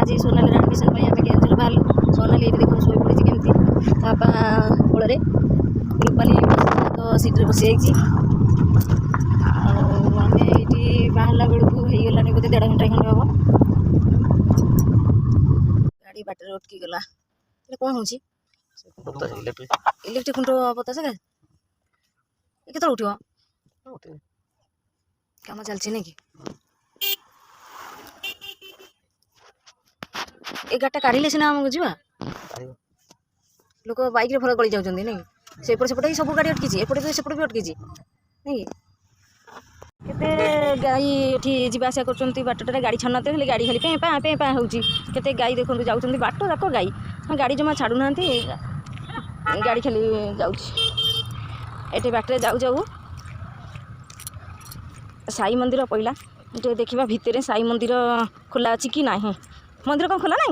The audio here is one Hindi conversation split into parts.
आज सोनाली एडमिशन आम केन्द्र बाहर सोनाली ये देख शो पड़ी केमती बापा कोल रूपाली सीट्रे बसी जाइए आम ये बाहर बेलू होगलानी बोधे 1.5 घंटा खंडे हम गाड़ी बाटर अटकी गला कौन हो इलेक्ट्रिक खुंट पता से केत उठो कम चलती नहीं कि ए गाटा काढ़े सीना आमको जा लोक बैक भर गली जाऊँ नहीं सेपट सेपटे सब गाड़ी अटकी एपटे सेपटे भी अटकी नहीं केते गाई ये जावास कर बाटटे गाड़ी छाड़ते खाली गाड़ी खाली पेँ पेँ पेँ पेँ होते गाई देखो जाऊँ बाट जाक गाई गाड़ी जमा छाड़ूना गाड़ी खाली जाऊँ बाटे जाऊ जाऊ साई मंदिर पड़ा ये देखा भितर साई मंदिर खोला अच्छी कि ना मंदिर कौन खोला ना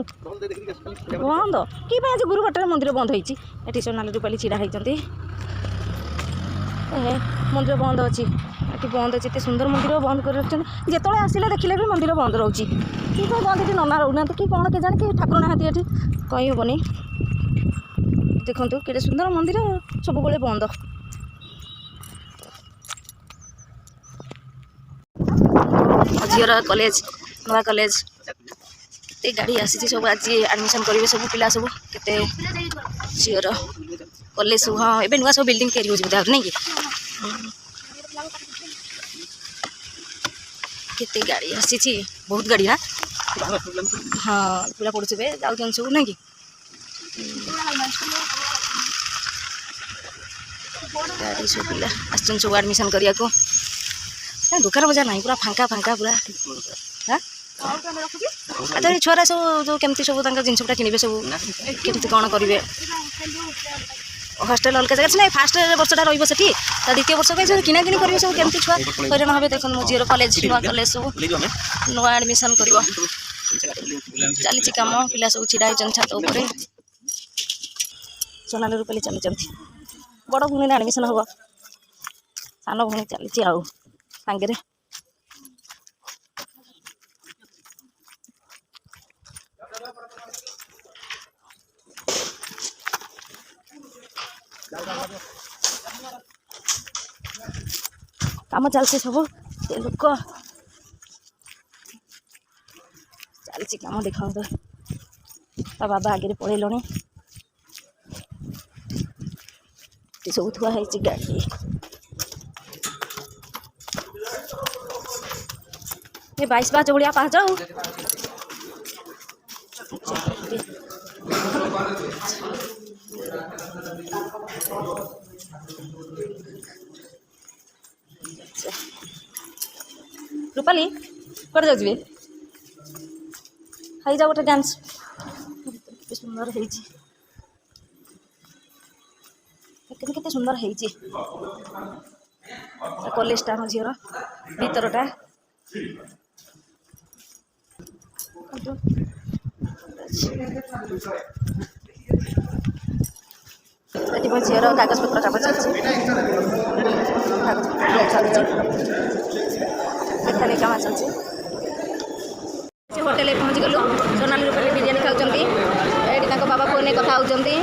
बंद कि आज गुरुबार मंदिर बंद होती सोनाली रूपाली छिड़ा होती मंदिर बंद अच्छी ये बंद अच्छी एत सुंदर मंदिर बंद कर रखते जिते आसिले देखिले भी मंदिर बंद रोचे कि कौन बंद ये नना रोना कि कौन के जाने कि ठाकुर ना ये कही हेनी देखु कि सुंदर मंदिर सब बड़े बंद झीर कॉलेज नुआ कॉलेज केते गाड़ी आसी सब आज एडमिशन करेंगे सब पिला सब केते झीर कॉलेज सब हाँ ए नुआ सब बिल्डिंग तैयारी हो बोधे नहीं कि केते गाड़ी आसी बहुत गाड़ी ना हाँ पिला पड़े जाऊँ सब नहीं कि गाड़ी सब पिला आसन सब एडमिशन करने को दुकान बजार ना पूरा फांका फांका पूरा हाँ तो ये छुआ सब जो केमती सब जिनसा किणवे सब केमती कौन करेंगे हस्टेल अलग जगह ना फास्ट वर्षटा रही द्वितीय वर्ष कहीं किना किणी करेंगे सब केमती छुआ हईराण हे देख मो झीर कॉलेज नुआ कॉलेज सब नुआ एडमिशन कर चली कम पिला सब छिड़ा होती छात उपर सोनाली रूपाली चलुँच बड़ भूमि एडमिशन हम सान भूमि चली आउ सांगे कम चलती सब लोक चलती कम देखा तो बाबा आगे पढ़ेल सब थुआ गाड़ी ये 22 बाज भाया पाँच रूपाली कड़े जाए हाई जा गोटे डांस सुंदर होते सुंदर होती कॉलेजटा हम झीर भीतरटा झीर कागज पत्र काम चलती काम चलती होटेल पहुँची गलु सोनाली रूपाली बिरियानी खाऊँ ये बाबा फोन कथा होती होटेल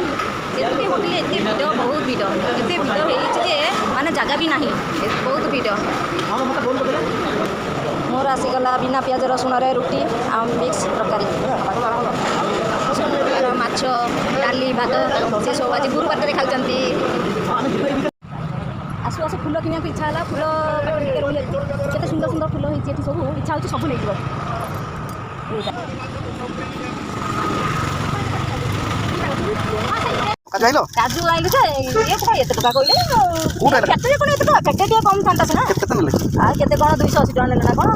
एत भिड़ बहुत भिड़ एत भिड़ होती माने जगह भी ना बहुत भिड़ मोर आसीगला बिना पियाज रसुण रुटी आ मिक्स तरकारी माछ डाली भात से सब आज गुरुबार खाऊँ आसु आसु फुल किना इच्छा है फुल केते सुंदर सुंदर फुल होती सब इच्छा होती सब नहीं काजू आइलु ये टका कहले पेटे कम था सीना केते कौन 280 टका ना कौन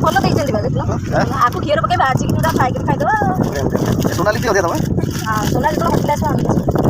भल देख आपको खीर पकड़ भाजी जोड़ा फ्राई कर खाईदे सोनाली हाँ सोनाली होटेल